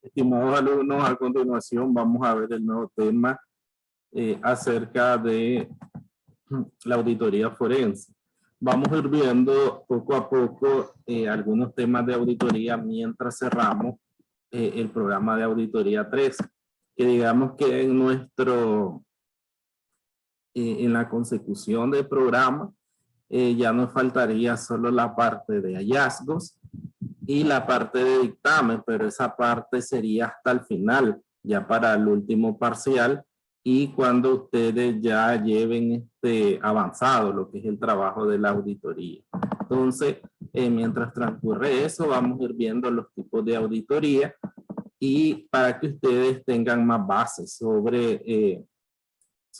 Estimados alumnos, a continuación vamos a ver el nuevo tema acerca de la auditoría forense. Vamos a ir viendo poco a poco algunos temas de auditoría mientras cerramos el programa de auditoría 3, que digamos que en en la consecución del programa ya nos faltaría solo la parte de hallazgos y la parte de dictamen, pero esa parte sería hasta el final, ya para el último parcial y cuando ustedes ya lleven avanzado lo que es el trabajo de la auditoría. Entonces, mientras transcurre eso, vamos a ir viendo los tipos de auditoría y para que ustedes tengan más bases sobre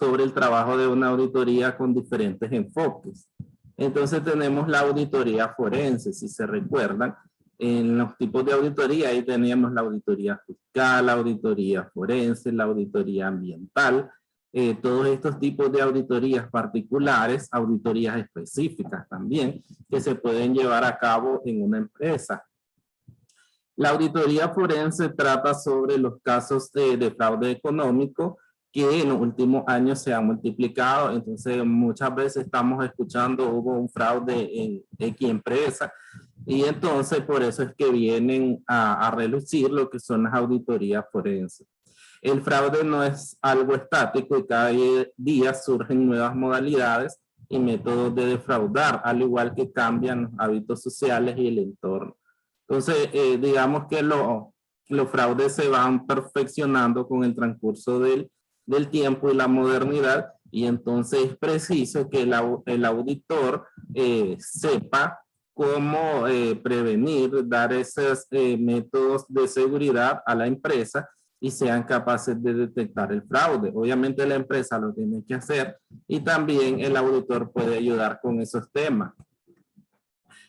el trabajo de una auditoría con diferentes enfoques. Entonces tenemos la auditoría forense, si se recuerdan. En los tipos de auditoría, ahí teníamos la auditoría fiscal, la auditoría forense, la auditoría ambiental, todos estos tipos de auditorías particulares, auditorías específicas también, que se pueden llevar a cabo en una empresa. La auditoría forense trata sobre los casos de fraude económico que en los últimos años se han multiplicado. Entonces muchas veces estamos escuchando hubo un fraude en X empresa y entonces por eso es que vienen a relucir lo que son las auditorías forenses. El fraude no es algo estático y cada día surgen nuevas modalidades y métodos de defraudar, al igual que cambian los hábitos sociales y el entorno. Entonces, digamos que los fraudes se van perfeccionando con el transcurso del tiempo y la modernidad, y entonces es preciso que el auditor sepa cómo prevenir, dar esos métodos de seguridad a la empresa y sean capaces de detectar el fraude. Obviamente la empresa lo tiene que hacer y también el auditor puede ayudar con esos temas.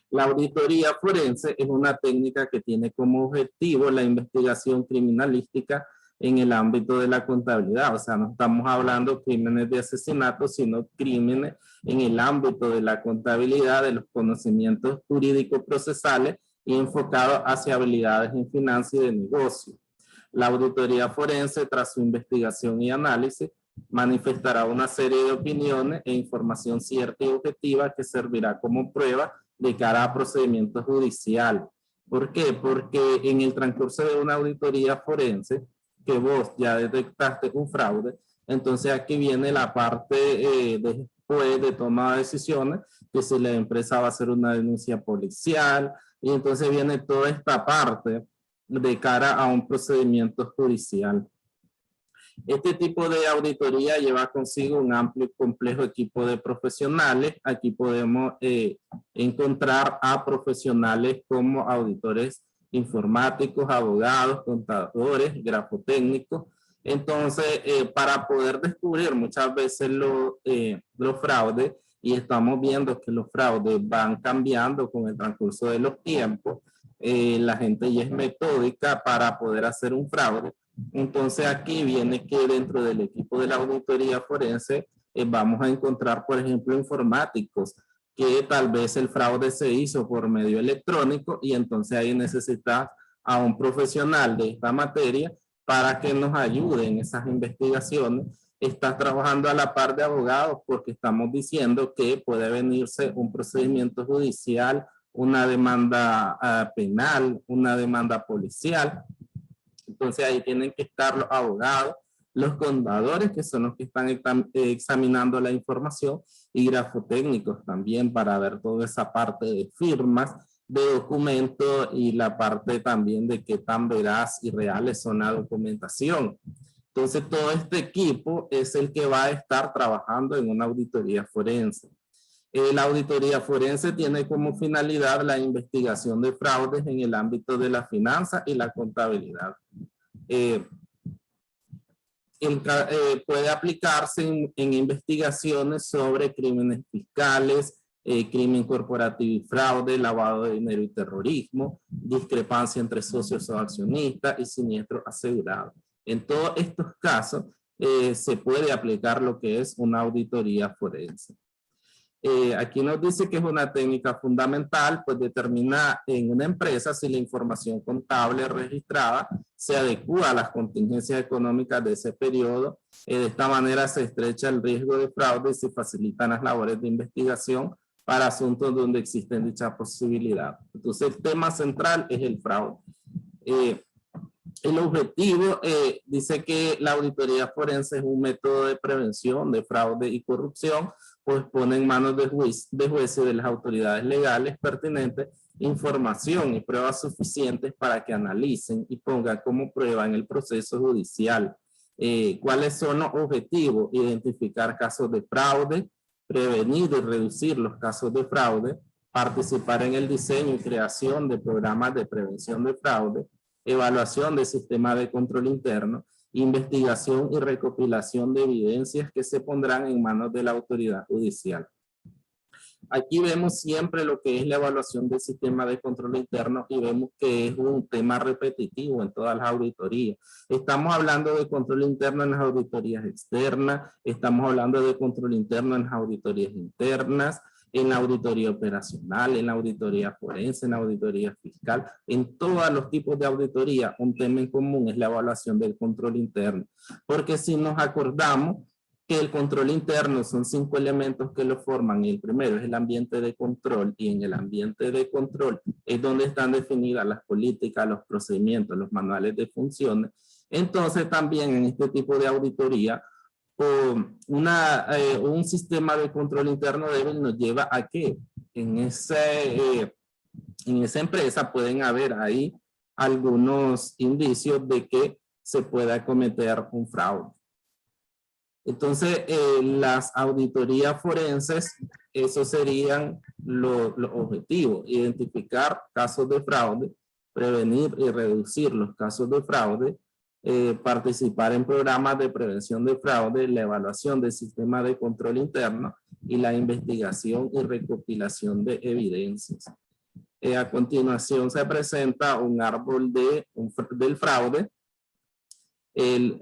La auditoría forense es una técnica que tiene como objetivo la investigación criminalística en el ámbito de la contabilidad. O sea, no estamos hablando de crímenes de asesinato, sino crímenes en el ámbito de la contabilidad, de los conocimientos jurídicos procesales y enfocados hacia habilidades en finanzas y de negocio. La auditoría forense, tras su investigación y análisis, manifestará una serie de opiniones e información cierta y objetiva que servirá como prueba de cara a procedimientos judiciales. ¿Por qué? Porque en el transcurso de una auditoría forense, que vos ya detectaste un fraude, entonces aquí viene la parte después de toma de decisiones, que si la empresa va a hacer una denuncia policial, y entonces viene toda esta parte de cara a un procedimiento judicial. Este tipo de auditoría lleva consigo un amplio y complejo equipo de profesionales. Aquí podemos encontrar a profesionales como auditores informáticos, abogados, contadores, grafotécnicos. Entonces, para poder descubrir muchas veces los fraudes, y estamos viendo que los fraudes van cambiando con el transcurso de los tiempos, la gente ya es metódica para poder hacer un fraude. Entonces aquí viene que dentro del equipo de la auditoría forense vamos a encontrar, por ejemplo, informáticos, que tal vez el fraude se hizo por medio electrónico y entonces ahí necesitas a un profesional de esta materia para que nos ayude en esas investigaciones. Estás trabajando a la par de abogados porque estamos diciendo que puede venirse un procedimiento judicial, una demanda penal, una demanda policial. Entonces ahí tienen que estar los abogados, los contadores, que son los que están examinando la información, y grafotécnicos también para ver toda esa parte de firmas, de documentos y la parte también de qué tan veraz y reales son la documentación. Entonces todo este equipo es el que va a estar trabajando en una auditoría forense. La auditoría forense tiene como finalidad la investigación de fraudes en el ámbito de la finanza y la contabilidad. Puede aplicarse en investigaciones sobre crímenes fiscales, crimen corporativo y fraude, lavado de dinero y terrorismo, discrepancia entre socios o accionistas y siniestro asegurado. En todos estos casos se puede aplicar lo que es una auditoría forense. Aquí nos dice que es una técnica fundamental, pues determina en una empresa si la información contable registrada se adecúa a las contingencias económicas de ese periodo. De esta manera se estrecha el riesgo de fraude y se facilitan las labores de investigación para asuntos donde existen dicha posibilidad. Entonces, el tema central es el fraude. El objetivo dice que la auditoría forense es un método de prevención de fraude y corrupción, pues pone en manos de jueces y de las autoridades legales pertinentes información y pruebas suficientes para que analicen y pongan como prueba en el proceso judicial. ¿Cuáles son los objetivos? Identificar casos de fraude, prevenir y reducir los casos de fraude, participar en el diseño y creación de programas de prevención de fraude, evaluación de sistemas de control interno, investigación y recopilación de evidencias que se pondrán en manos de la autoridad judicial. Aquí vemos siempre lo que es la evaluación del sistema de control interno y vemos que es un tema repetitivo en todas las auditorías. Estamos hablando de control interno en las auditorías externas, estamos hablando de control interno en las auditorías internas, en la auditoría operacional, en la auditoría forense, en la auditoría fiscal, en todos los tipos de auditoría. Un tema en común es la evaluación del control interno, porque si nos acordamos que el control interno son 5 elementos que lo forman, y el primero es el ambiente de control, y en el ambiente de control es donde están definidas las políticas, los procedimientos, los manuales de funciones. Entonces también en este tipo de auditoría, un sistema de control interno débil nos lleva a que en esa empresa pueden haber ahí algunos indicios de que se pueda cometer un fraude. Entonces, las auditorías forenses, esos serían los objetivos: identificar casos de fraude, prevenir y reducir los casos de fraude, participar en programas de prevención de fraude, la evaluación del sistema de control interno y la investigación y recopilación de evidencias. A continuación se presenta un árbol del fraude.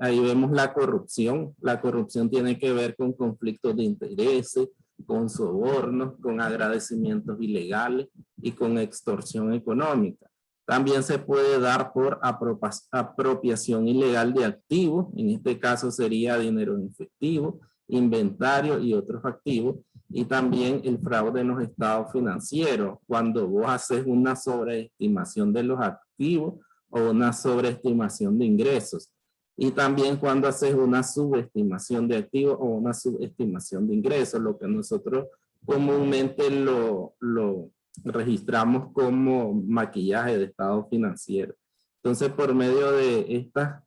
Ahí vemos la corrupción. La corrupción tiene que ver con conflictos de intereses, con sobornos, con agradecimientos ilegales y con extorsión económica. También se puede dar por apropiación ilegal de activos. En este caso sería dinero en efectivo, inventario y otros activos. Y también el fraude en los estados financieros, cuando vos haces una sobreestimación de los activos o una sobreestimación de ingresos. Y también cuando haces una subestimación de activos o una subestimación de ingresos, lo que nosotros comúnmente lo registramos como maquillaje de estado financiero. Entonces, por medio de estas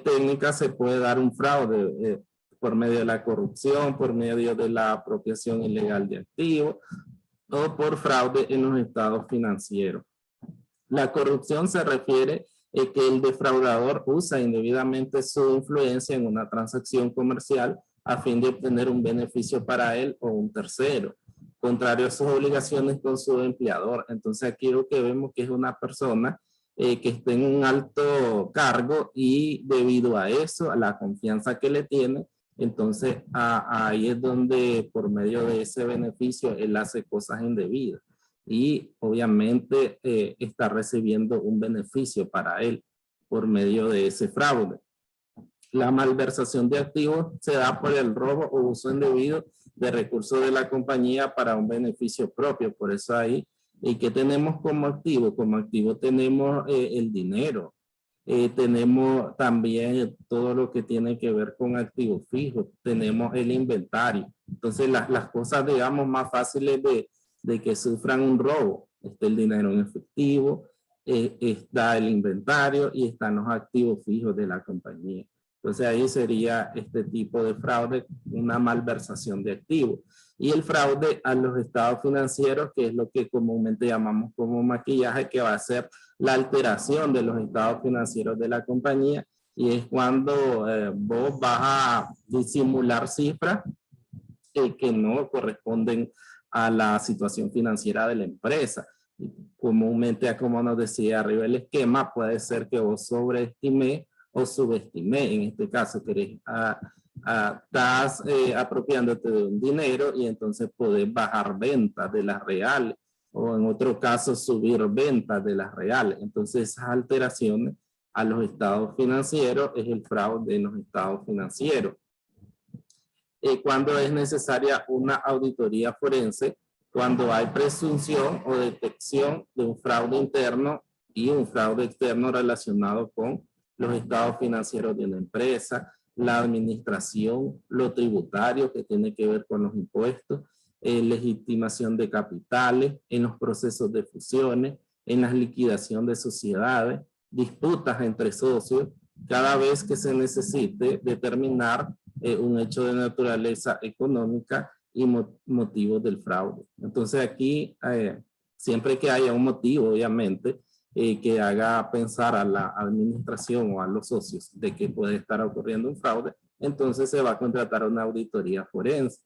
técnicas se puede dar un fraude por medio de la corrupción, por medio de la apropiación ilegal de activos o por fraude en los estados financieros. La corrupción se refiere a que el defraudador usa indebidamente su influencia en una transacción comercial a fin de obtener un beneficio para él o un tercero, contrario a sus obligaciones con su empleador. Entonces aquí lo que vemos que es una persona que está en un alto cargo y debido a eso, a la confianza que le tiene, entonces ahí es donde por medio de ese beneficio él hace cosas indebidas y obviamente está recibiendo un beneficio para él por medio de ese fraude. La malversación de activos se da por el robo o uso indebido de recursos de la compañía para un beneficio propio. Por eso ahí, ¿y qué tenemos como activo? Como activo tenemos el dinero. Tenemos también todo lo que tiene que ver con activos fijos. Tenemos el inventario. Entonces las cosas, digamos, más fáciles de que sufran un robo. Está el dinero en efectivo, está el inventario y están los activos fijos de la compañía. Entonces ahí sería este tipo de fraude, una malversación de activos. Y el fraude a los estados financieros, que es lo que comúnmente llamamos como maquillaje, que va a ser la alteración de los estados financieros de la compañía. Y es cuando vos vas a disimular cifras que no corresponden a la situación financiera de la empresa. Comúnmente, como nos decía arriba el esquema, puede ser que vos sobreestimé o subestimé. En este caso, estás apropiándote de un dinero y entonces podés bajar ventas de las reales o en otro caso subir ventas de las reales. Entonces esas alteraciones a los estados financieros es el fraude en los estados financieros. Cuando es necesaria una auditoría forense, cuando hay presunción o detección de un fraude interno y un fraude externo relacionado con los estados financieros de una empresa, la administración, lo tributario que tiene que ver con los impuestos, legitimación de capitales, en los procesos de fusiones, en la liquidación de sociedades, disputas entre socios, cada vez que se necesite determinar un hecho de naturaleza económica y motivos del fraude. Entonces aquí, siempre que haya un motivo, obviamente, que haga pensar a la administración o a los socios de que puede estar ocurriendo un fraude, entonces se va a contratar una auditoría forense.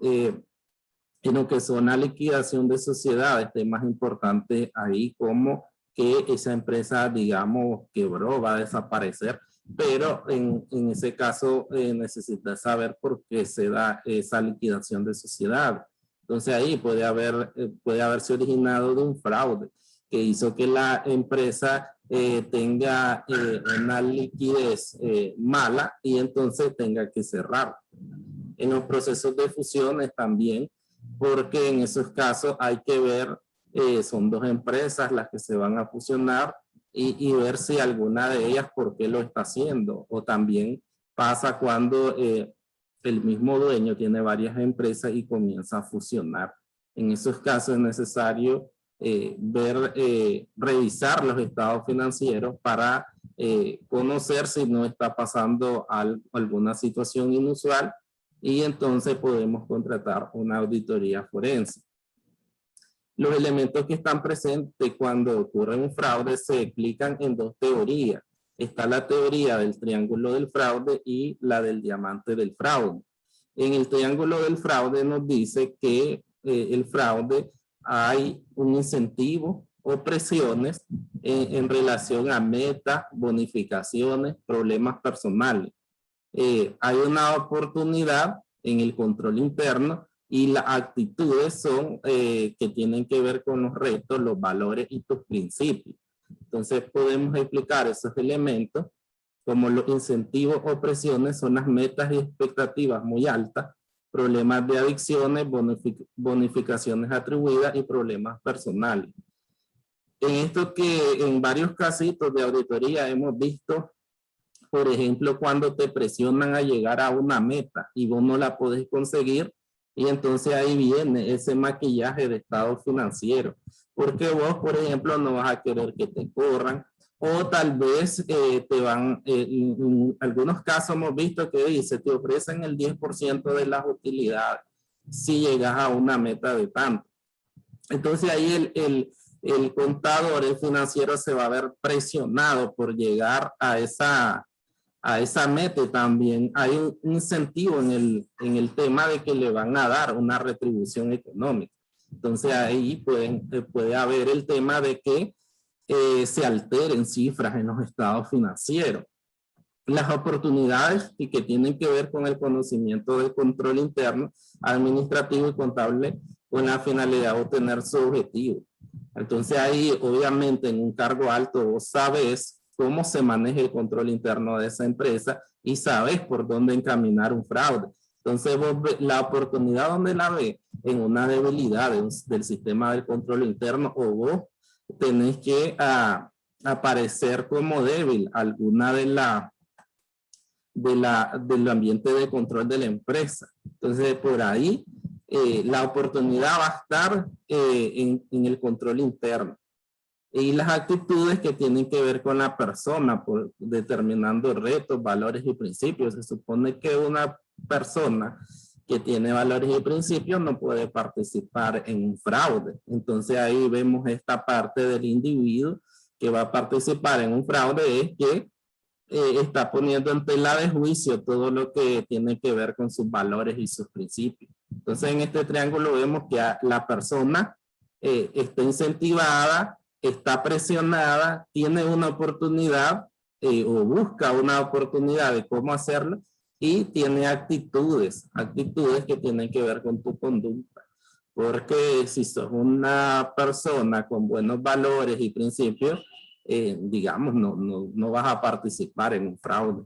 En lo que son la liquidación de sociedades, es más importante ahí como que esa empresa, digamos, quebró, va a desaparecer, pero en ese caso necesita saber por qué se da esa liquidación de sociedad. Entonces ahí puede haberse originado de un fraude que hizo que la empresa tenga una liquidez mala y entonces tenga que cerrar. En los procesos de fusiones también, porque en esos casos hay que ver, son dos empresas las que se van a fusionar y ver si alguna de ellas por qué lo está haciendo. O también pasa cuando el mismo dueño tiene varias empresas y comienza a fusionar. En esos casos es necesario revisar los estados financieros para conocer si no está pasando alguna situación inusual y entonces podemos contratar una auditoría forense. Los elementos que están presentes cuando ocurre un fraude se explican en dos teorías. Está la teoría del triángulo del fraude y la del diamante del fraude. En el triángulo del fraude nos dice que el fraude hay un incentivo o presiones en relación a metas, bonificaciones, problemas personales. Hay una oportunidad en el control interno y las actitudes son que tienen que ver con los retos, los valores y tus principios. Entonces podemos explicar esos elementos como los incentivos o presiones son las metas y expectativas muy altas, problemas de adicciones, bonificaciones atribuidas y problemas personales. En esto que en varios casitos de auditoría hemos visto, por ejemplo, cuando te presionan a llegar a una meta y vos no la podés conseguir, y entonces ahí viene ese maquillaje de estado financiero. Porque vos, por ejemplo, no vas a querer que te corran, o tal vez te van, en algunos casos hemos visto que dice, te ofrecen el 10% de las utilidades si llegas a una meta de tanto. Entonces ahí el contador, el financiero se va a ver presionado por llegar a esa meta. También hay un incentivo en el tema de que le van a dar una retribución económica. Entonces ahí puede haber el tema de que se alteren cifras en los estados financieros. Las oportunidades y que tienen que ver con el conocimiento del control interno, administrativo y contable con la finalidad de obtener su objetivo. Entonces ahí obviamente en un cargo alto vos sabes cómo se maneja el control interno de esa empresa y sabes por dónde encaminar un fraude. Entonces vos la oportunidad donde la ves en una debilidad del sistema del control interno o vos tenés que aparecer como débil alguna del ambiente de control de la empresa. Entonces por ahí la oportunidad va a estar en el control interno. Y las actitudes que tienen que ver con la persona, determinando retos, valores y principios. Se supone que una persona que tiene valores y principios no puede participar en un fraude. Entonces ahí vemos esta parte del individuo que va a participar en un fraude, es que está poniendo en tela de juicio todo lo que tiene que ver con sus valores y sus principios. Entonces en este triángulo vemos que la persona está incentivada, está presionada, tiene una oportunidad o busca una oportunidad de cómo hacerlo y tiene actitudes que tienen que ver con tu conducta. Porque si sos una persona con buenos valores y principios, digamos, no vas a participar en un fraude.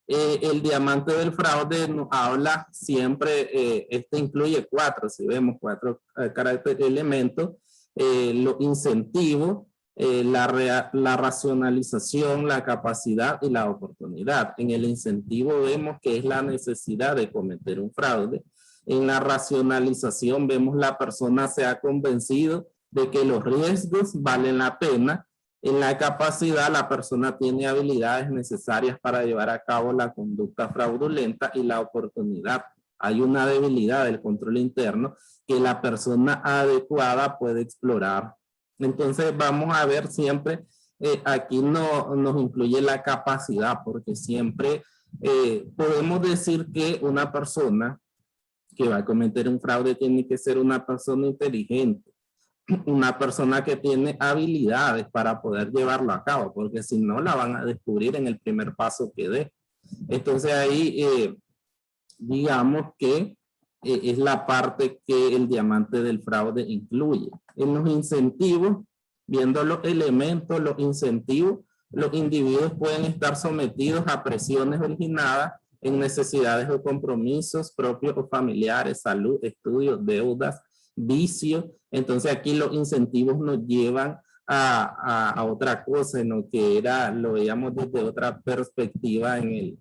El diamante del fraude nos habla siempre, este incluye 4, si vemos 4 elementos, los incentivos, la racionalización, la capacidad y la oportunidad. En el incentivo vemos que es la necesidad de cometer un fraude. En la racionalización vemos la persona se ha convencido de que los riesgos valen la pena. En la capacidad, la persona tiene habilidades necesarias para llevar a cabo la conducta fraudulenta. Y la oportunidad, hay una debilidad del control interno que la persona adecuada puede explorar. Entonces vamos a ver siempre, aquí nos incluye la capacidad, porque siempre podemos decir que una persona que va a cometer un fraude tiene que ser una persona inteligente, una persona que tiene habilidades para poder llevarlo a cabo, porque si no la van a descubrir en el primer paso que dé. Entonces ahí digamos que es la parte que el diamante del fraude incluye. En los incentivos, viendo los elementos, los incentivos, los individuos pueden estar sometidos a presiones originadas en necesidades o compromisos propios o familiares, salud, estudios, deudas, vicios. Entonces aquí los incentivos nos llevan a otra cosa, en lo que lo veíamos desde otra perspectiva en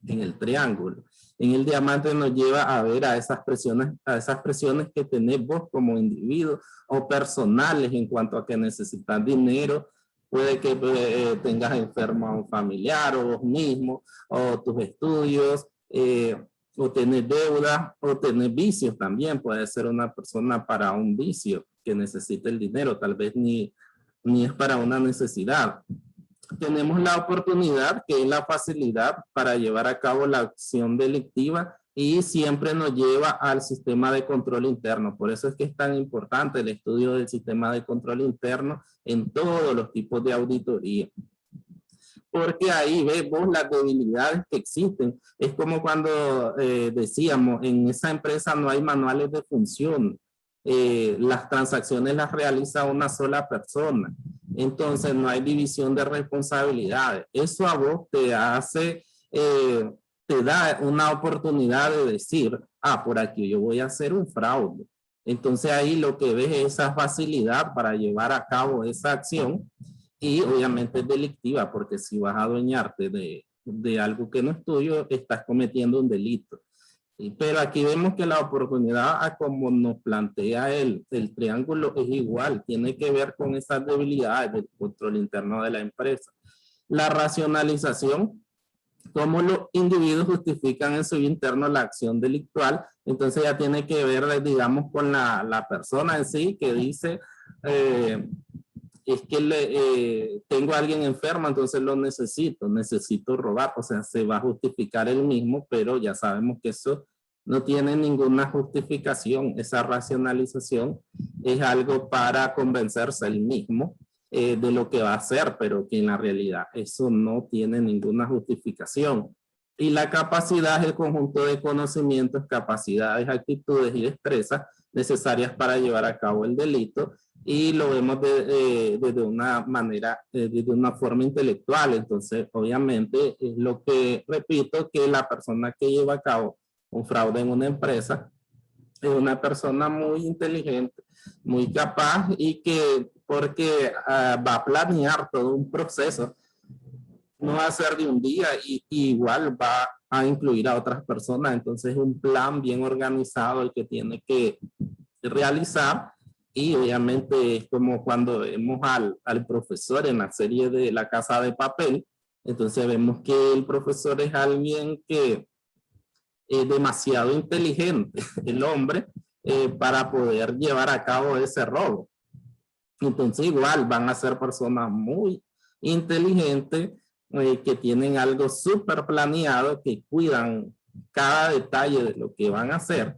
el triángulo. En el diamante nos lleva a ver a esas presiones que tenés vos como individuo o personales en cuanto a que necesitas dinero. Puede que tengas enfermo a un familiar o vos mismo, o tus estudios, o tener deuda, o tener vicios también. Puede ser una persona para un vicio que necesita el dinero, tal vez ni es para una necesidad. Tenemos la oportunidad, que es la facilidad para llevar a cabo la acción delictiva, y siempre nos lleva al sistema de control interno. Por eso es que es tan importante el estudio del sistema de control interno en todos los tipos de auditoría. Porque ahí vemos las debilidades que existen. Es como cuando decíamos, en esa empresa no hay manuales de función. Las transacciones las realiza una sola persona. Entonces no hay división de responsabilidades. Eso a vos te hace, te da una oportunidad de decir, por aquí yo voy a hacer un fraude. Entonces ahí lo que ves es esa facilidad para llevar a cabo esa acción, y obviamente es delictiva, porque si vas a adueñarte de algo que no es tuyo, estás cometiendo un delito. Pero aquí vemos que la oportunidad, a como nos plantea el triángulo, es igual, tiene que ver con esas debilidades del control interno de la empresa. La racionalización, cómo los individuos justifican en su interno la acción delictual. Entonces ya tiene que ver, digamos, con la persona en sí, que dice, es que tengo a alguien enfermo, entonces lo necesito robar. O sea, se va a justificar él mismo, pero ya sabemos que eso no tiene ninguna justificación. Esa racionalización es algo para convencerse él mismo de lo que va a hacer, pero que en la realidad eso no tiene ninguna justificación. Y la capacidad es el conjunto de conocimientos, capacidades, actitudes y destrezas necesarias para llevar a cabo el delito, y lo vemos desde una manera, desde una forma intelectual. Entonces, obviamente, es lo que repito, que la persona que lleva a cabo un fraude en una empresa es una persona muy inteligente, muy capaz, y que porque va a planear todo un proceso, no va a ser de un día, y igual va a incluir a otras personas. Entonces es un plan bien organizado el que tiene que realizar. Y obviamente es como cuando vemos al profesor en la serie de La Casa de Papel. Entonces vemos que el profesor es alguien que es demasiado inteligente, el hombre, para poder llevar a cabo ese robo. Entonces igual van a ser personas muy inteligentes, que tienen algo súper planeado, que cuidan cada detalle de lo que van a hacer.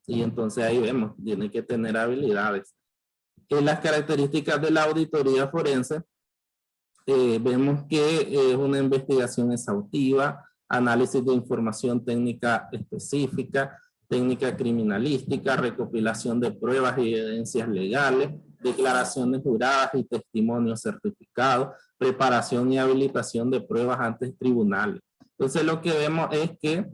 Y entonces ahí vemos, tiene que tener habilidades. En las características de la auditoría forense, vemos que es una investigación exhaustiva, análisis de información técnica específica, técnica criminalística, recopilación de pruebas y evidencias legales, declaraciones juradas y testimonios certificados, preparación y habilitación de pruebas ante tribunales. Entonces lo que vemos es que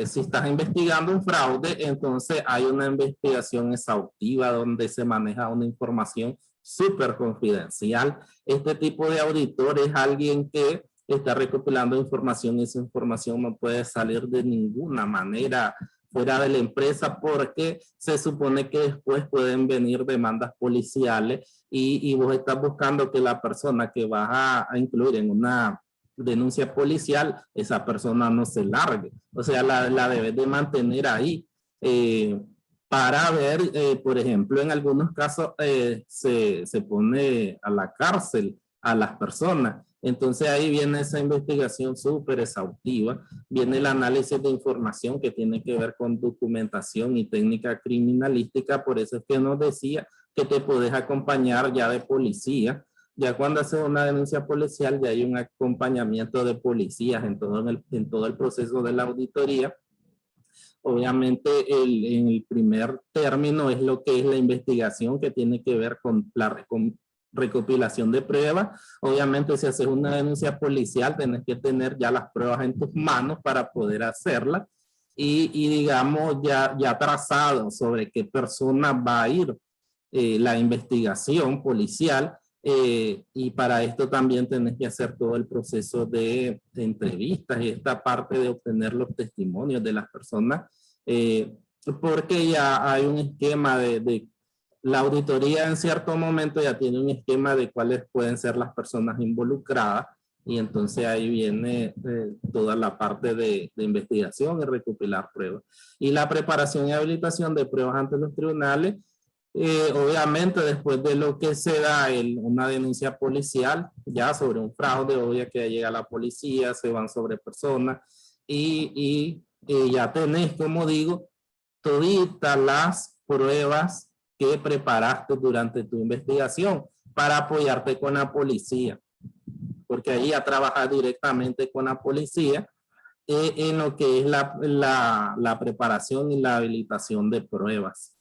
si estás investigando un fraude, entonces hay una investigación exhaustiva donde se maneja una información súper confidencial. Este tipo de auditor es alguien que está recopilando información y esa información no puede salir de ninguna manera fuera de la empresa porque se supone que después pueden venir demandas policiales y vos estás buscando que la persona que vas a incluir en una denuncia policial, esa persona no se largue. O sea, la debes de mantener ahí para ver, por ejemplo, en algunos casos se pone a la cárcel a las personas. Entonces ahí viene esa investigación súper exhaustiva, viene el análisis de información que tiene que ver con documentación y técnica criminalística, por eso es que nos decía que te puedes acompañar ya de policía. Ya cuando haces una denuncia policial ya hay un acompañamiento de policías en todo el proceso de la auditoría. Obviamente en el primer término es lo que es la investigación que tiene que ver con la recopilación de pruebas. Obviamente si haces una denuncia policial tenés que tener ya las pruebas en tus manos para poder hacerla y digamos ya trazado sobre qué persona va a ir la investigación policial. Y para esto también tenés que hacer todo el proceso de entrevistas y esta parte de obtener los testimonios de las personas, porque ya hay un esquema de la auditoría en cierto momento ya tiene un esquema de cuáles pueden ser las personas involucradas y entonces ahí viene toda la parte de investigación y recopilar pruebas. Y la preparación y habilitación de pruebas ante los tribunales. Obviamente después de lo que se da una denuncia policial ya sobre un fraude, obvio que llega la policía, se van sobre personas y ya tenés, como digo, toditas las pruebas que preparaste durante tu investigación para apoyarte con la policía, porque ahí ya trabajas directamente con la policía en lo que es la preparación y la habilitación de pruebas.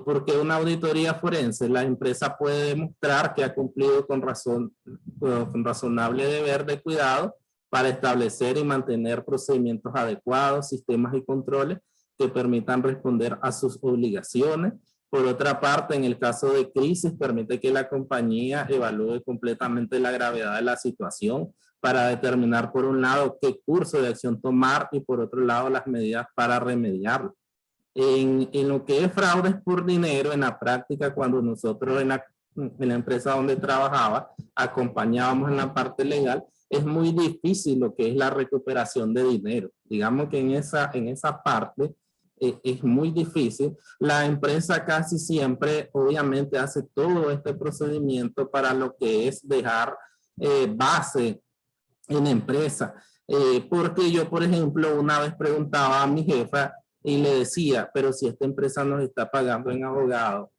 Porque una auditoría forense, la empresa puede demostrar que ha cumplido con razonable deber de cuidado para establecer y mantener procedimientos adecuados, sistemas y controles que permitan responder a sus obligaciones. Por otra parte, en el caso de crisis, permite que la compañía evalúe completamente la gravedad de la situación para determinar, por un lado, qué curso de acción tomar y, por otro lado, las medidas para remediarlo. En lo que es fraudes por dinero, en la práctica, cuando nosotros en la empresa donde trabajaba, acompañábamos en la parte legal, es muy difícil lo que es la recuperación de dinero. Digamos que en esa parte es muy difícil. La empresa casi siempre, obviamente, hace todo este procedimiento para lo que es dejar base en la empresa. Porque yo, por ejemplo, una vez preguntaba a mi jefa, y le decía, pero si esta empresa nos está pagando en abogado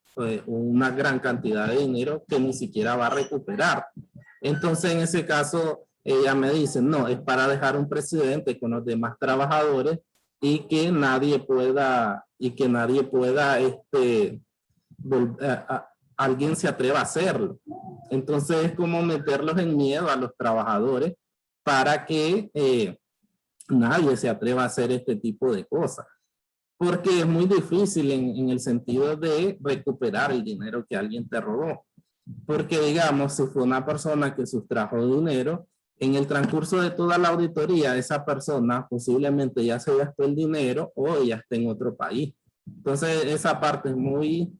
una gran cantidad de dinero que ni siquiera va a recuperar. Entonces, en ese caso, ella me dice, no, es para dejar un precedente con los demás trabajadores y que nadie pueda, alguien se atreva a hacerlo. Entonces, es como meterlos en miedo a los trabajadores para que nadie se atreva a hacer este tipo de cosas. Porque es muy difícil en el sentido de recuperar el dinero que alguien te robó. Porque digamos, si fue una persona que sustrajo dinero, en el transcurso de toda la auditoría, esa persona posiblemente ya se gastó el dinero o ya está en otro país. Entonces, esa parte es muy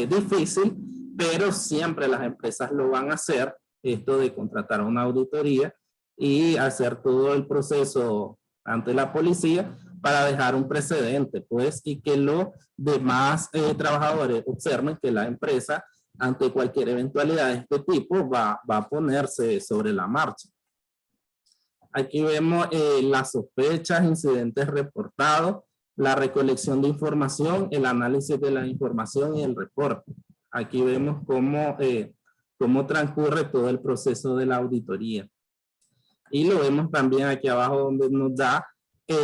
difícil, pero siempre las empresas lo van a hacer, esto de contratar una auditoría y hacer todo el proceso ante la policía, para dejar un precedente, pues, y que los demás trabajadores observen que la empresa, ante cualquier eventualidad de este tipo, va a ponerse sobre la marcha. Aquí vemos las sospechas, incidentes reportados, la recolección de información, el análisis de la información y el reporte. Aquí vemos cómo transcurre todo el proceso de la auditoría. Y lo vemos también aquí abajo donde nos da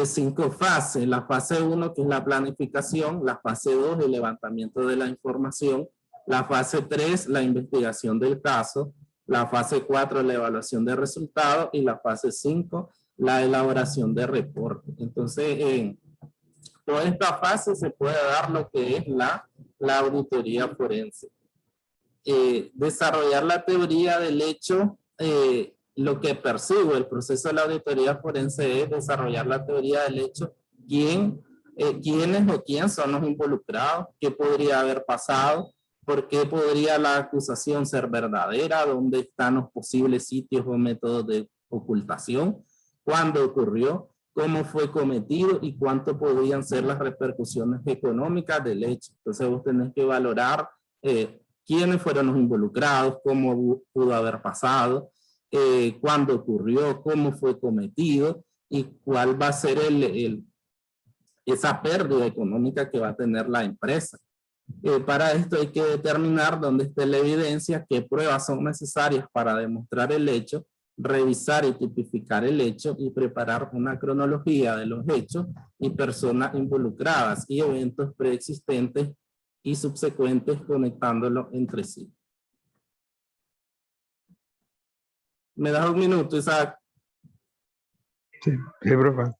5 fases. La fase 1, que es la planificación, la fase 2, el levantamiento de la información, La fase 3, la investigación del caso. La fase 4, la evaluación de resultados. Y la fase 5, la elaboración de reporte. Entonces, en toda esta fase se puede dar lo que es la auditoría forense. Desarrollar la teoría del hecho, lo que persigo el proceso de la auditoría forense es desarrollar la teoría del hecho, quiénes o quién son los involucrados, qué podría haber pasado, por qué podría la acusación ser verdadera, dónde están los posibles sitios o métodos de ocultación, cuándo ocurrió, cómo fue cometido y cuánto podrían ser las repercusiones económicas del hecho. Entonces vos tenés que valorar quiénes fueron los involucrados, cómo pudo haber pasado, cuándo ocurrió, cómo fue cometido y cuál va a ser esa pérdida económica que va a tener la empresa. Para esto hay que determinar dónde esté la evidencia, qué pruebas son necesarias para demostrar el hecho, revisar y tipificar el hecho y preparar una cronología de los hechos y personas involucradas y eventos preexistentes y subsecuentes conectándolo entre sí. ¿Me das un minuto, Isaac? Sí, sí, profe.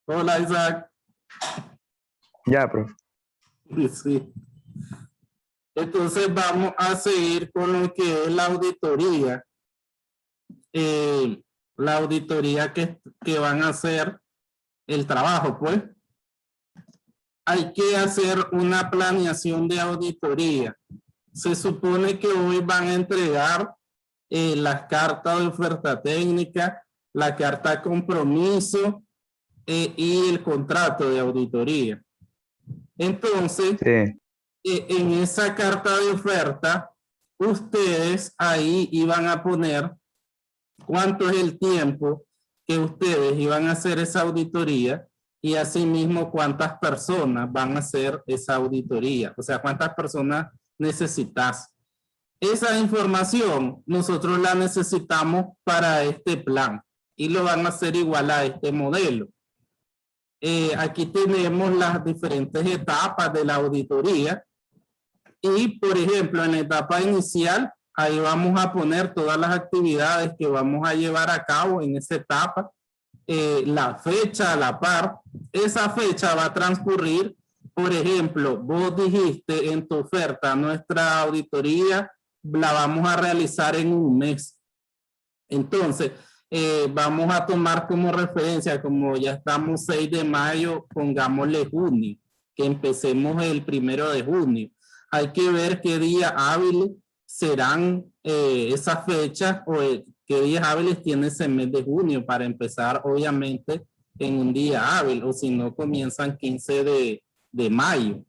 Hola, Isaac. Ya, profe. Sí. Entonces vamos a seguir con lo que es la auditoría. La auditoría que van a hacer el trabajo, pues. Hay que hacer una planeación de auditoría. Se supone que hoy van a entregar las cartas de oferta técnica, la carta de compromiso y el contrato de auditoría. Entonces, Sí, en esa carta de oferta, ustedes ahí iban a poner cuánto es el tiempo que ustedes iban a hacer esa auditoría y asimismo cuántas personas van a hacer esa auditoría. O sea, cuántas personas necesitas. Esa información nosotros la necesitamos para este plan y lo van a hacer igual a este modelo. Aquí tenemos las diferentes etapas de la auditoría y, por ejemplo, en la etapa inicial, ahí vamos a poner todas las actividades que vamos a llevar a cabo en esa etapa, la fecha a la par. Esa fecha va a transcurrir, por ejemplo, vos dijiste en tu oferta, nuestra auditoría la vamos a realizar en un mes. Entonces, vamos a tomar como referencia, como ya estamos 6 de mayo, pongámosle junio, que empecemos el 1 de junio. Hay que ver qué días hábiles serán esas fechas o qué días hábiles tiene ese mes de junio para empezar, obviamente, en un día hábil, o si no, comienzan 15 de mayo.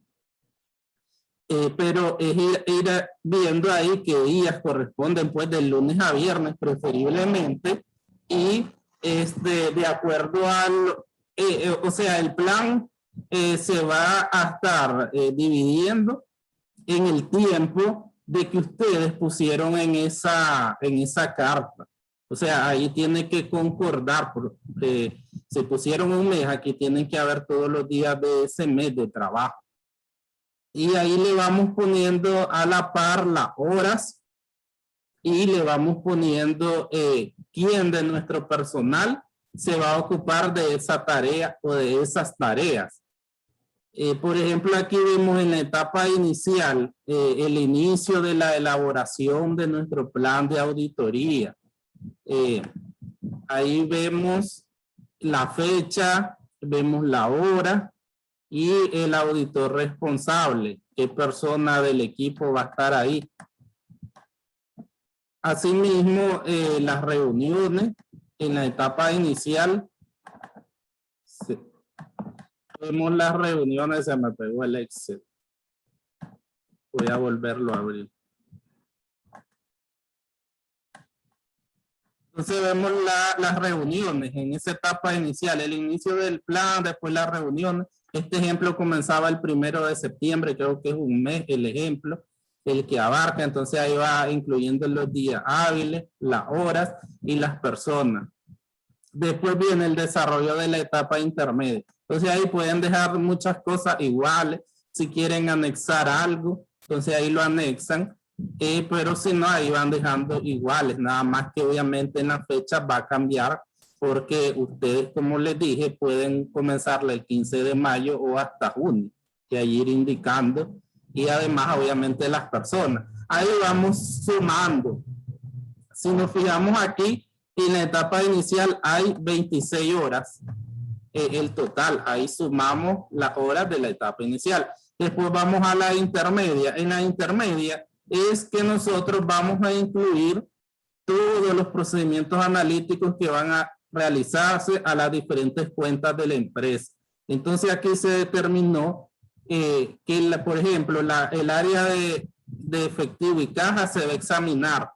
Pero es ir viendo ahí qué días corresponden, pues, de lunes a viernes, preferiblemente, y de acuerdo al, o sea, el plan se va a estar dividiendo en el tiempo de que ustedes pusieron en esa carta. O sea, ahí tiene que concordar, porque se pusieron un mes, aquí tienen que haber todos los días de ese mes de trabajo. Y ahí le vamos poniendo a la par las horas y le vamos poniendo quién de nuestro personal se va a ocupar de esa tarea o de esas tareas. Por ejemplo, aquí vemos en la etapa inicial el inicio de la elaboración de nuestro plan de auditoría. Ahí vemos la fecha, vemos la hora y el auditor responsable, qué persona del equipo va a estar ahí. Asimismo, las reuniones en la etapa inicial. Sí. Vemos las reuniones, se me pegó el Excel. Voy a volverlo a abrir. Entonces vemos las reuniones en esa etapa inicial, el inicio del plan, después las reuniones. Este ejemplo comenzaba el 1 de septiembre, creo que es un mes el ejemplo, el que abarca, entonces ahí va incluyendo los días hábiles, las horas y las personas. Después viene el desarrollo de la etapa intermedia. Entonces ahí pueden dejar muchas cosas iguales, si quieren anexar algo, entonces ahí lo anexan. Pero si no, ahí van dejando iguales, nada más que obviamente en la fecha va a cambiar porque ustedes, como les dije, pueden comenzarle el 15 de mayo o hasta junio, y ahí ir indicando, y además obviamente las personas. Ahí vamos sumando. Si nos fijamos aquí, en la etapa inicial hay 26 horas, el total, ahí sumamos las horas de la etapa inicial. Después vamos a la intermedia. En la intermedia es que nosotros vamos a incluir todos los procedimientos analíticos que van a realizarse a las diferentes cuentas de la empresa. Entonces aquí se determinó que, por ejemplo, el área de efectivo y caja se va a examinar.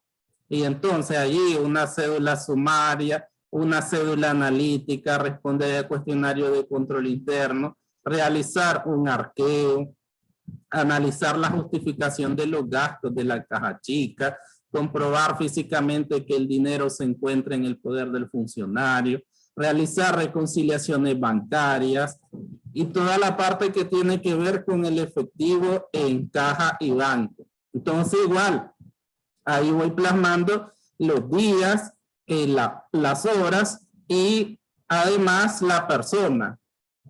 Y entonces allí una cédula sumaria, una cédula analítica, responder al cuestionario de control interno, realizar un arqueo, analizar la justificación de los gastos de la caja chica, comprobar físicamente que el dinero se encuentra en el poder del funcionario, realizar reconciliaciones bancarias y toda la parte que tiene que ver con el efectivo en caja y banco. Entonces igual, ahí voy plasmando los días, las horas y además la persona.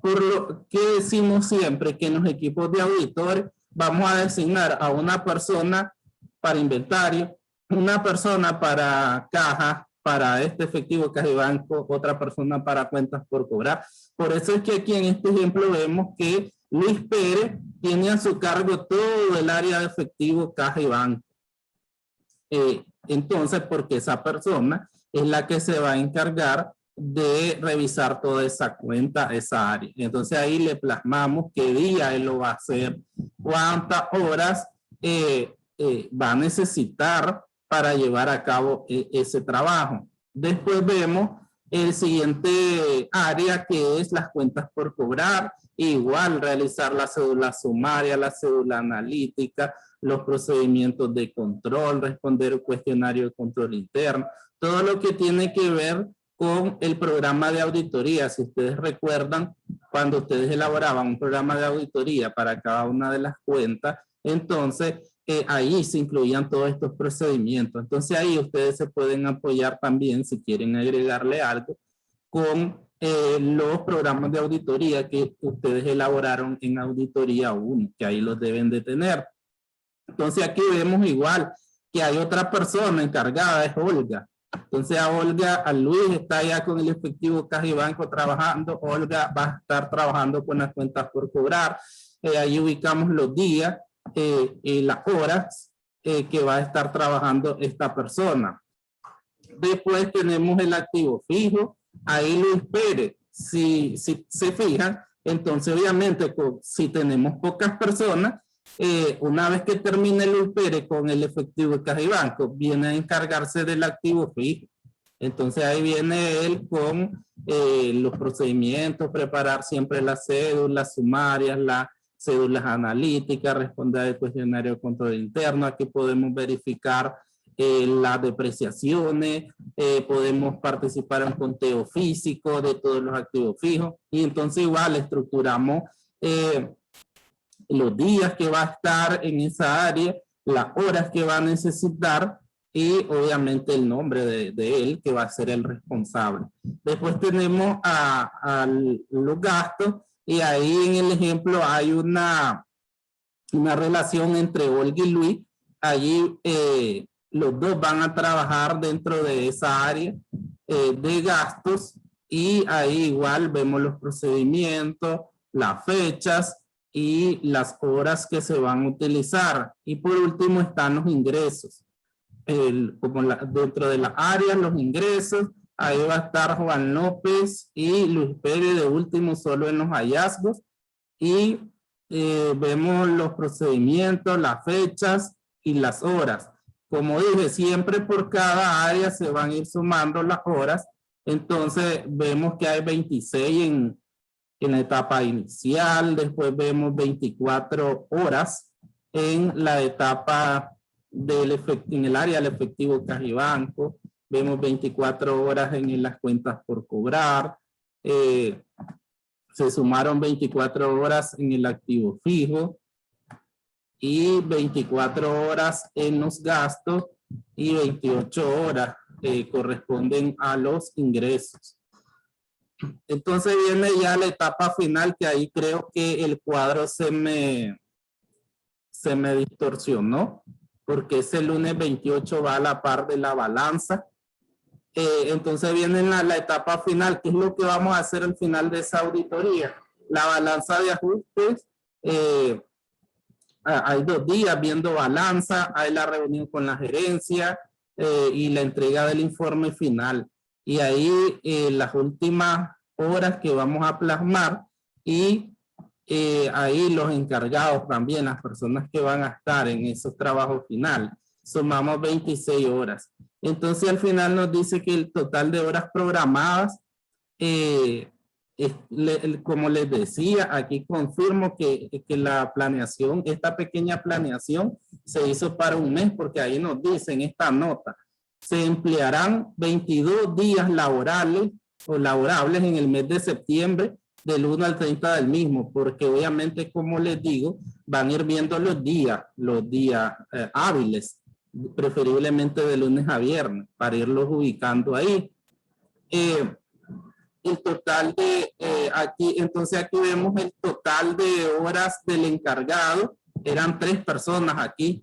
Por lo que decimos siempre que en los equipos de auditores vamos a designar a una persona para inventario, una persona para caja, para efectivo, caja y banco, otra persona para cuentas por cobrar. Por eso es que aquí en este ejemplo vemos que Luis Pérez tiene a su cargo todo el área de efectivo, caja y banco. Entonces, porque esa persona es la que se va a encargar de revisar toda esa cuenta, esa área. Entonces ahí le plasmamos qué día él lo va a hacer, cuántas horas va a necesitar para llevar a cabo ese trabajo. Después vemos el siguiente área, que es las cuentas por cobrar. Igual realizar la cédula sumaria, la cédula analítica, los procedimientos de control, responder el cuestionario de control interno, todo lo que tiene que ver con el programa de auditoría. Si ustedes recuerdan, cuando ustedes elaboraban un programa de auditoría para cada una de las cuentas, entonces ahí se incluían todos estos procedimientos. Entonces ahí ustedes se pueden apoyar también, si quieren agregarle algo, con los programas de auditoría que ustedes elaboraron en auditoría 1, que ahí los deben de tener. Entonces aquí vemos igual que hay otra persona encargada, es Olga. Entonces a Luis está ya con el efectivo caja y banco trabajando. Olga va a estar trabajando con las cuentas por cobrar. Ahí ubicamos los días y las horas que va a estar trabajando esta persona. Después tenemos el activo fijo. Ahí Luis Pérez, si se fijan, entonces obviamente si tenemos pocas personas, una vez que termine Luis Pérez con el efectivo de caja y banco, viene a encargarse del activo fijo. Entonces ahí viene él con los procedimientos, preparar siempre las cédulas sumarias, las cédulas analíticas, responder al cuestionario de control interno. Aquí podemos verificar las depreciaciones, podemos participar en conteo físico de todos los activos fijos, y entonces igual estructuramos los días que va a estar en esa área, las horas que va a necesitar y obviamente el nombre de él, que va a ser el responsable. Después tenemos a los gastos, y ahí en el ejemplo hay una relación entre Olga y Luis. Allí los dos van a trabajar dentro de esa área de gastos, y ahí igual vemos los procedimientos, las fechas y las horas que se van a utilizar. Y por último están los ingresos. Dentro de las áreas, los ingresos, ahí va a estar Juan López y Luis Pérez de último solo en los hallazgos, y vemos los procedimientos, las fechas y las horas. Como dije, siempre por cada área se van a ir sumando las horas. Entonces vemos que hay 26 en la etapa inicial, después vemos 24 horas en la etapa en el área del efectivo caja y banco, vemos 24 horas en las cuentas por cobrar, se sumaron 24 horas en el activo fijo y 24 horas en los gastos, y 28 horas corresponden a los ingresos. Entonces viene ya la etapa final, que ahí creo que el cuadro se me distorsionó, porque ese lunes 28 va a la par de la balanza. Entonces viene la etapa final, que es lo que vamos a hacer al final de esa auditoría. La balanza de ajustes, hay 2 días viendo balanza, hay la reunión con la gerencia y la entrega del informe final. Y ahí las últimas horas que vamos a plasmar, y ahí los encargados también, las personas que van a estar en esos trabajos finales, sumamos 26 horas. Entonces al final nos dice que el total de horas programadas, como les decía, aquí confirmo que la planeación, esta pequeña planeación se hizo para un mes, porque ahí nos dice en esta nota, se emplearán 22 días laborables o laborables en el mes de septiembre, del 1 al 30 del mismo, porque obviamente, como les digo, van a ir viendo los días hábiles, preferiblemente de lunes a viernes, para irlos ubicando ahí. el total de aquí, entonces aquí vemos el total de horas del encargado. Eran 3 personas aquí.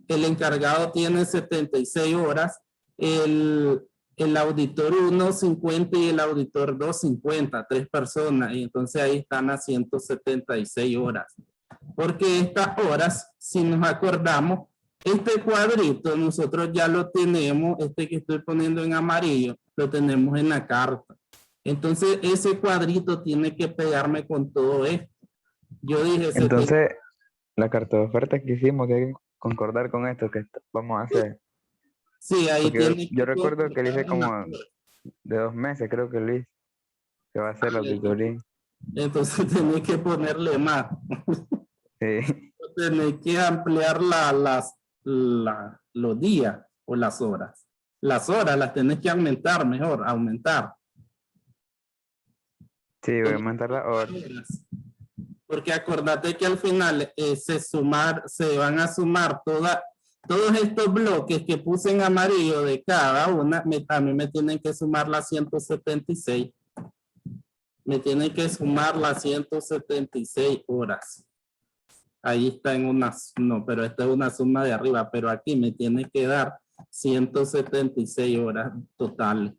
El encargado tiene 76 horas. El auditor 1, 50 y el auditor 2, 50, 3 personas. Y entonces ahí están a 176 horas. Porque estas horas, si nos acordamos, este cuadrito nosotros ya lo tenemos, este que estoy poniendo en amarillo, lo tenemos en la carta. Entonces ese cuadrito tiene que pegarme con todo esto. Yo dije... Entonces, la carta de oferta que hicimos, que hay que concordar con esto que vamos a hacer. Sí, ahí Porque tiene yo recuerdo que le hice como de 2 meses, creo que Luis, que va a hacer la auditoría. Entonces tenés que ponerle más. Sí. Tenés que ampliar los días o las horas. Las horas las tenés que aumentar mejor, aumentar. Sí, voy a aumentar las horas. Porque acordate que al final se van a sumar todos estos bloques que puse en amarillo de cada una. A mí me tienen que sumar las 176. Me tienen que sumar las 176 horas. Ahí está en una, no, pero esta es una suma de arriba, pero aquí me tiene que dar 176 horas totales.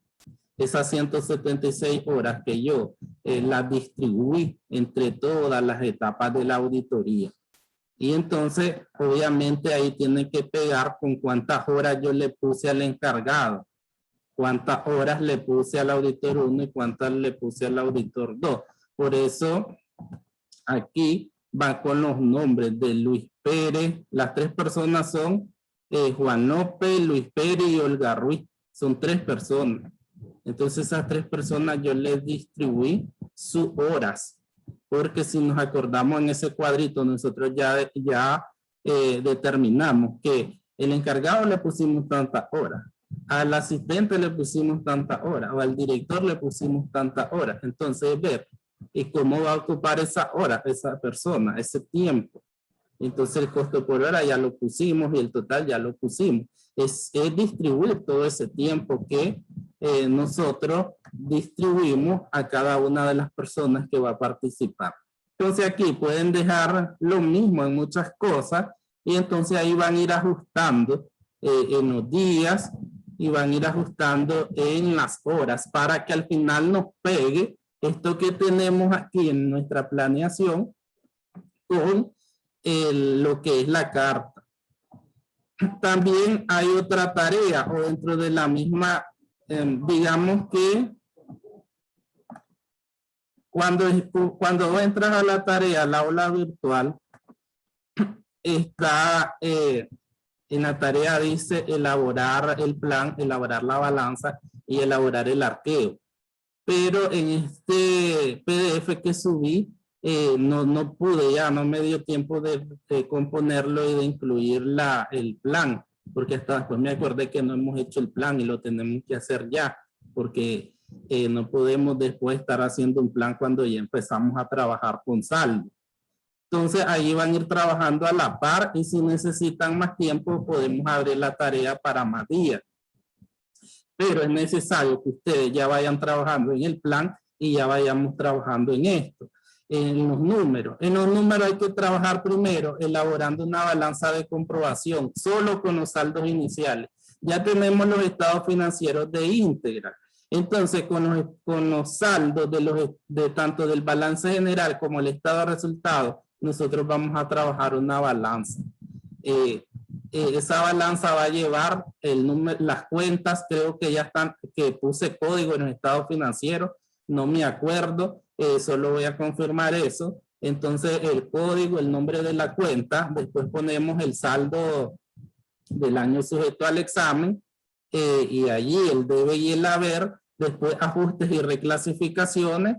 Esas 176 horas que yo las distribuí entre todas las etapas de la auditoría. Y entonces, obviamente, ahí tiene que pegar con cuántas horas yo le puse al encargado, cuántas horas le puse al auditor 1 y cuántas le puse al auditor 2. Por eso, aquí va con los nombres de Luis Pérez. Las 3 personas son Juan López, Luis Pérez y Olga Ruiz. Son 3 personas. Entonces esas 3 personas yo les distribuí sus horas, porque si nos acordamos en ese cuadrito, nosotros ya determinamos que el encargado le pusimos tantas horas, al asistente le pusimos tantas horas, o al director le pusimos tantas horas. Entonces ver cómo va a ocupar esa hora, esa persona, ese tiempo. Entonces el costo por hora ya lo pusimos y el total ya lo pusimos. Es distribuir todo ese tiempo que nosotros distribuimos a cada una de las personas que va a participar. Entonces aquí pueden dejar lo mismo en muchas cosas y entonces ahí van a ir ajustando en los días y van a ir ajustando en las horas para que al final nos pegue esto que tenemos aquí en nuestra planeación con lo que es la carta. También hay otra tarea o dentro de la misma, digamos que cuando entras a la tarea, al aula virtual, está en la tarea dice elaborar el plan, elaborar la balanza y elaborar el arqueo. Pero en este PDF que subí, no pude, ya no me dio tiempo de componerlo y de incluir el plan, porque hasta después me acordé que no hemos hecho el plan y lo tenemos que hacer ya, porque no podemos después estar haciendo un plan cuando ya empezamos a trabajar con saldo. Entonces ahí van a ir trabajando a la par y si necesitan más tiempo podemos abrir la tarea para más días. Pero es necesario que ustedes ya vayan trabajando en el plan y ya vayamos trabajando en esto, en los números. En los números hay que trabajar primero elaborando una balanza de comprobación, solo con los saldos iniciales. Ya tenemos los estados financieros de íntegra. Entonces, con los saldos de tanto del balance general como el estado de resultados, nosotros vamos a trabajar una balanza. Esa balanza va a llevar el número, las cuentas, creo que ya están, que puse código en los estados financieros, no me acuerdo, solo voy a confirmar eso. Entonces el código, el nombre de la cuenta, después ponemos el saldo del año sujeto al examen y allí el debe y el haber, después ajustes y reclasificaciones,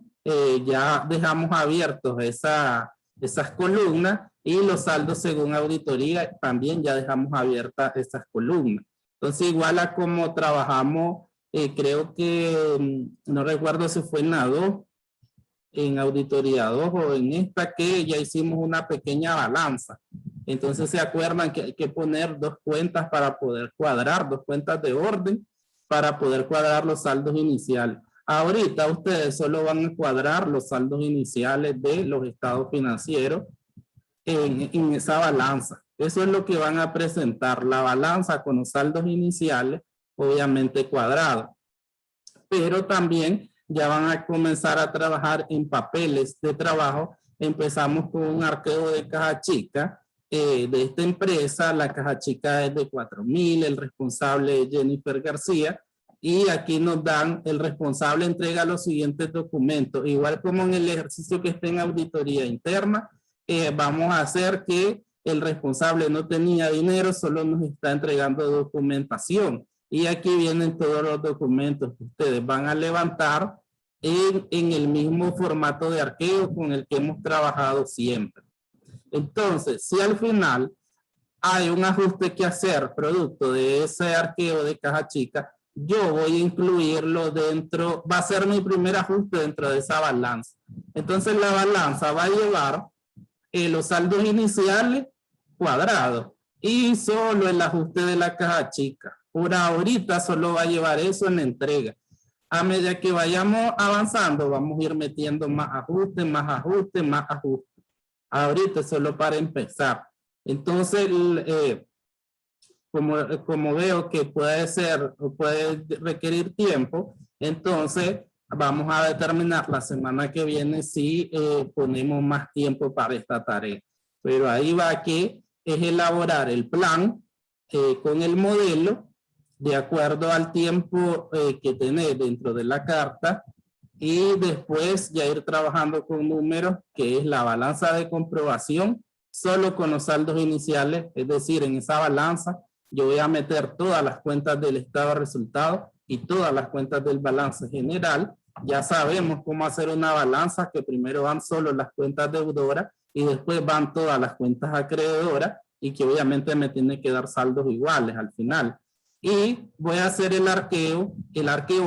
ya dejamos abiertos esas columnas y los saldos según auditoría también ya dejamos abiertas esas columnas. Entonces igual a como trabajamos, creo que no recuerdo si fue en la 2, en auditoría 2 o en esta que ya hicimos una pequeña balanza. Entonces se acuerdan que hay que poner 2 cuentas para poder cuadrar, 2 cuentas de orden para poder cuadrar los saldos iniciales. Ahorita ustedes solo van a cuadrar los saldos iniciales de los estados financieros en esa balanza. Eso es lo que van a presentar, la balanza con los saldos iniciales, obviamente cuadrados. Pero también ya van a comenzar a trabajar en papeles de trabajo. Empezamos con un arqueo de caja chica de esta empresa. La caja chica es de 4,000, el responsable es Jennifer García. Y aquí nos dan, el responsable entrega los siguientes documentos. Igual como en el ejercicio que está en auditoría interna, vamos a hacer que el responsable no tenía dinero, solo nos está entregando documentación. Y aquí vienen todos los documentos que ustedes van a levantar en el mismo formato de arqueo con el que hemos trabajado siempre. Entonces, si al final hay un ajuste que hacer producto de ese arqueo de caja chica, yo voy a incluirlo dentro, va a ser mi primer ajuste dentro de esa balanza. Entonces la balanza va a llevar los saldos iniciales cuadrados y solo el ajuste de la caja chica. Por ahorita solo va a llevar eso en la entrega. A medida que vayamos avanzando, vamos a ir metiendo más ajustes, más ajustes, más ajustes. Ahorita solo para empezar. Entonces, como veo que puede requerir tiempo, entonces vamos a determinar la semana que viene si ponemos más tiempo para esta tarea. Pero ahí va que es elaborar el plan con el modelo de acuerdo al tiempo que tenés dentro de la carta y después ya ir trabajando con números que es la balanza de comprobación solo con los saldos iniciales, es decir, en esa balanza yo voy a meter todas las cuentas del estado de resultados y todas las cuentas del balance general. Ya sabemos cómo hacer una balanza que primero van solo las cuentas deudoras y después van todas las cuentas acreedoras y que obviamente me tiene que dar saldos iguales al final. Y voy a hacer el arqueo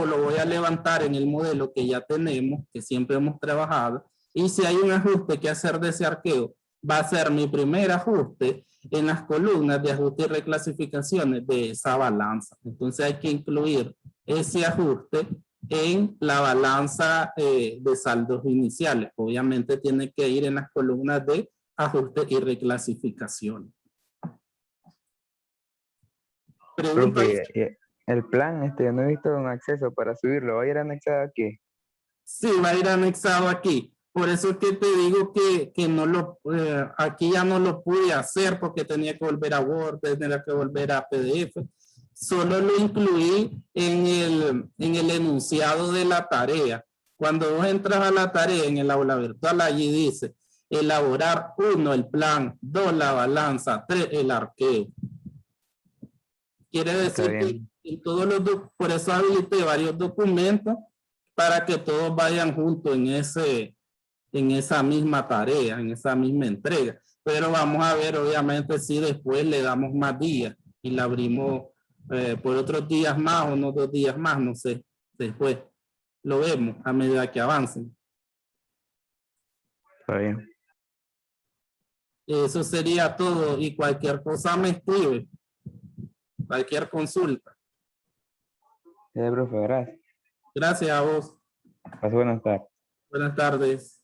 lo voy a levantar en el modelo que ya tenemos, que siempre hemos trabajado, y si hay un ajuste que hacer de ese arqueo, va a ser mi primer ajuste en las columnas de ajuste y reclasificaciones de esa balanza. Entonces hay que incluir ese ajuste en la balanza de saldos iniciales. Obviamente tiene que ir en las columnas de ajuste y reclasificación. Profe, el plan, yo no he visto un acceso para subirlo. ¿Va a ir anexado aquí? Sí, va a ir anexado aquí. Por eso es que te digo que no aquí ya no lo pude hacer porque tenía que volver a Word, tenía que volver a PDF. Solo lo incluí en el enunciado de la tarea. Cuando vos entras a la tarea en el aula virtual, allí dice elaborar 1, el plan, 2, la balanza, 3, el arqueo. Quiere decir que en todos por eso habilité varios documentos para que todos vayan juntos en esa misma tarea, en esa misma entrega. Pero vamos a ver, obviamente, si después le damos más días y la abrimos por otros días más o unos 2 días más, no sé. Después lo vemos a medida que avancen. Está bien. Eso sería todo y cualquier cosa me escribe. Cualquier consulta. Profe, gracias. Gracias a vos. Buenas tardes. Buenas tardes.